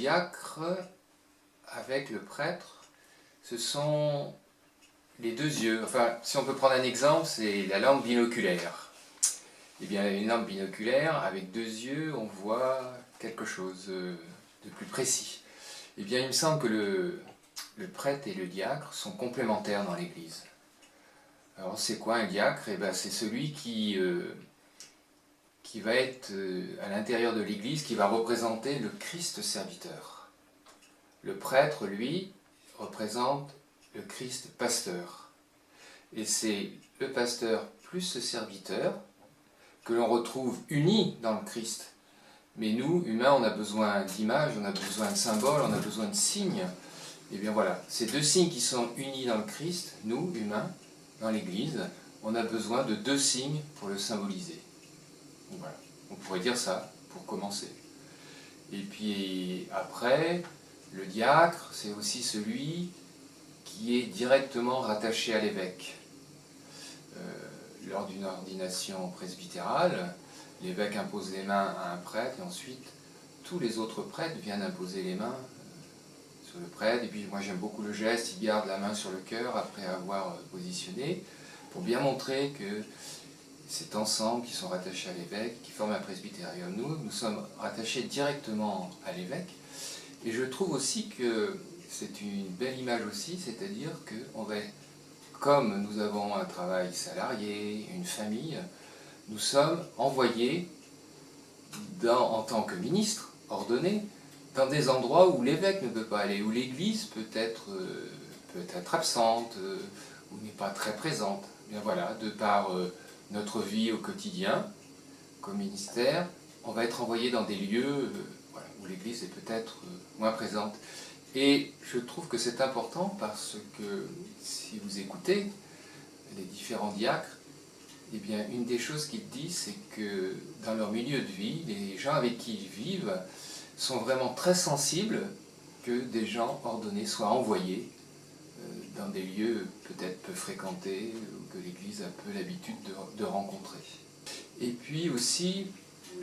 diacre avec le prêtre, ce sont les deux yeux. Enfin, si on peut prendre un exemple, c'est la lampe binoculaire. Eh bien, une lampe binoculaire, avec deux yeux, on voit quelque chose de plus précis. Eh bien, il me semble que le prêtre et le diacre sont complémentaires dans l'Église. Alors, c'est quoi un diacre? Eh bien, c'est celui qui va être à l'intérieur de l'Église, qui va représenter le Christ serviteur. Le prêtre, lui, représente le Christ pasteur. Et c'est le pasteur plus ce serviteur que l'on retrouve unis dans le Christ. Mais nous, humains, on a besoin d'images, on a besoin de symboles, on a besoin de signes. Et bien voilà, ces deux signes qui sont unis dans le Christ, nous, humains, dans l'Église, on a besoin de deux signes pour le symboliser. Donc voilà, on pourrait dire ça pour commencer. Et puis après, le diacre, c'est aussi celui qui est directement rattaché à l'évêque. Lors d'une ordination presbytérale, l'évêque impose les mains à un prêtre et ensuite tous les autres prêtres viennent imposer les mains sur le prêtre. Et puis moi j'aime beaucoup le geste, il garde la main sur le cœur après avoir positionné pour bien montrer que c'est ensemble qui sont rattachés à l'évêque, qui forment un presbytérium. Nous sommes rattachés directement à l'évêque. Et je trouve aussi que c'est une belle image aussi, c'est-à-dire qu'on va, comme nous avons un travail salarié, une famille, nous sommes envoyés en tant que ministres, ordonnés, dans des endroits où l'évêque ne peut pas aller, où l'Église peut être absente, ou n'est pas très présente. Bien voilà, de par notre vie au quotidien, comme ministère, on va être envoyé dans des lieux voilà, où l'Église est peut-être moins présente. Et je trouve que c'est important parce que si vous écoutez les différents diacres, eh bien, une des choses qu'ils disent, c'est que dans leur milieu de vie, les gens avec qui ils vivent sont vraiment très sensibles que des gens ordonnés soient envoyés dans des lieux peut-être peu fréquentés ou que l'Église a peu l'habitude de rencontrer. Et puis aussi,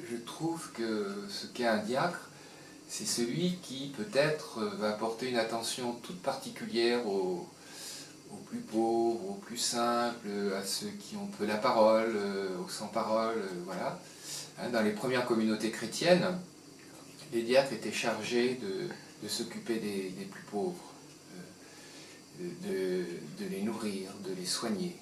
je trouve que ce qu'est un diacre, c'est celui qui peut-être va apporter une attention toute particulière aux plus pauvres, aux plus simples, à ceux qui ont peu la parole, aux sans-parole, voilà. Dans les premières communautés chrétiennes, les diacres étaient chargés de s'occuper des plus pauvres, de les nourrir, de les soigner.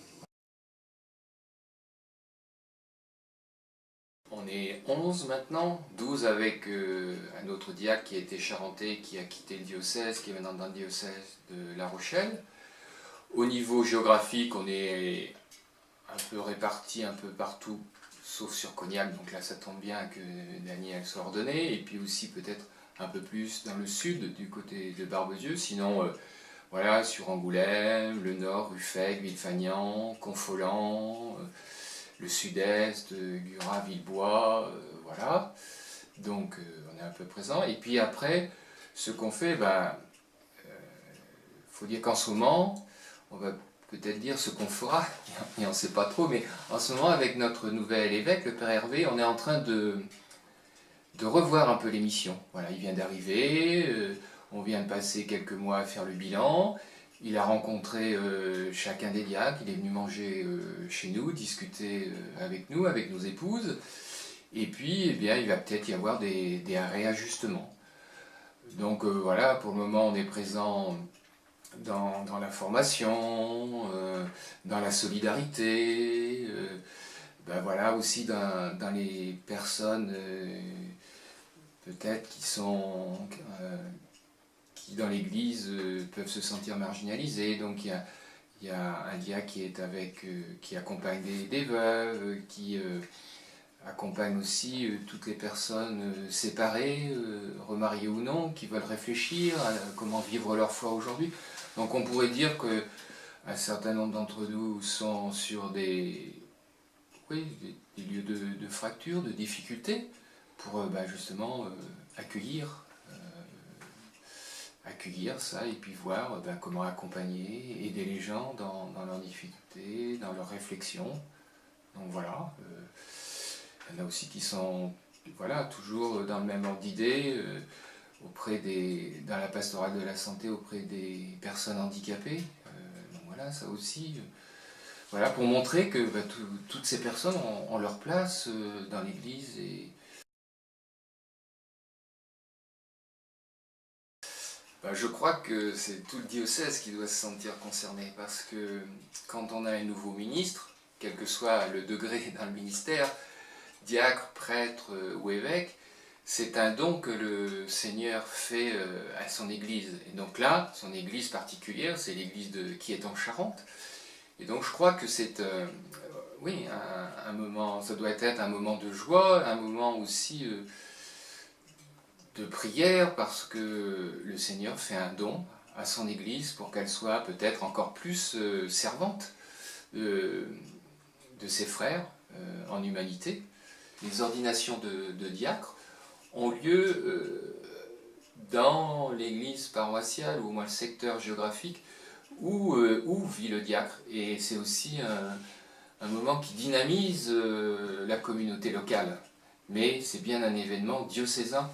On est 11 maintenant, 12 avec un autre diacre qui était charentais, qui a quitté le diocèse, qui est maintenant dans le diocèse de La Rochelle. Au niveau géographique, on est un peu répartis un peu partout, sauf sur Cognac, donc là ça tombe bien que Daniel soit ordonné, et puis aussi peut-être un peu plus dans le sud, du côté de Barbezieux, sinon voilà, sur Angoulême, le nord, Ruffec, Villefagnan, Confolens, le sud-est, Guras, Villebois, voilà, donc on est un peu présent, et puis après, ce qu'on fait, faut dire qu'en ce moment, on va peut-être dire ce qu'on fera, et on ne sait pas trop, mais en ce moment, avec notre nouvel évêque, le Père Hervé, on est en train de revoir un peu les missions. Voilà, il vient d'arriver, on vient de passer quelques mois à faire le bilan, il a rencontré chacun des diacres, il est venu manger chez nous, discuter avec nous, avec nos épouses, et puis eh bien, il va peut-être y avoir des réajustements. Donc voilà, pour le moment on est présent dans la formation, dans la solidarité, voilà, aussi dans les personnes peut-être qui dans l'Église peuvent se sentir marginalisées. Donc il y a un diacre qui accompagne des veuves, qui accompagne aussi toutes les personnes séparées, remariées ou non, qui veulent réfléchir à comment vivre leur foi aujourd'hui. Donc on pourrait dire qu'un certain nombre d'entre nous sont sur des lieux de fracture, de difficulté, pour justement accueillir ça et puis voir comment accompagner, aider les gens dans leurs difficultés, dans leurs réflexions. Donc voilà, il y en a aussi qui sont voilà, toujours dans le même ordre d'idées, dans la pastorale de la santé auprès des personnes handicapées. Donc voilà, ça aussi, voilà, pour montrer que toutes ces personnes ont leur place dans l'Église. Et je crois que c'est tout le diocèse qui doit se sentir concerné, parce que quand on a un nouveau ministre, quel que soit le degré dans le ministère, diacre, prêtre ou évêque, c'est un don que le Seigneur fait à son Église. Et donc là, son Église particulière, c'est l'Église qui est en Charente. Et donc je crois que c'est oui, un moment, ça doit être un moment de joie, un moment aussi de prière, parce que le Seigneur fait un don à son Église pour qu'elle soit peut-être encore plus servante de ses frères en humanité. Les ordinations de diacres ont lieu dans l'église paroissiale ou au moins le secteur géographique où vit le diacre. Et c'est aussi un moment qui dynamise la communauté locale. Mais c'est bien un événement diocésain.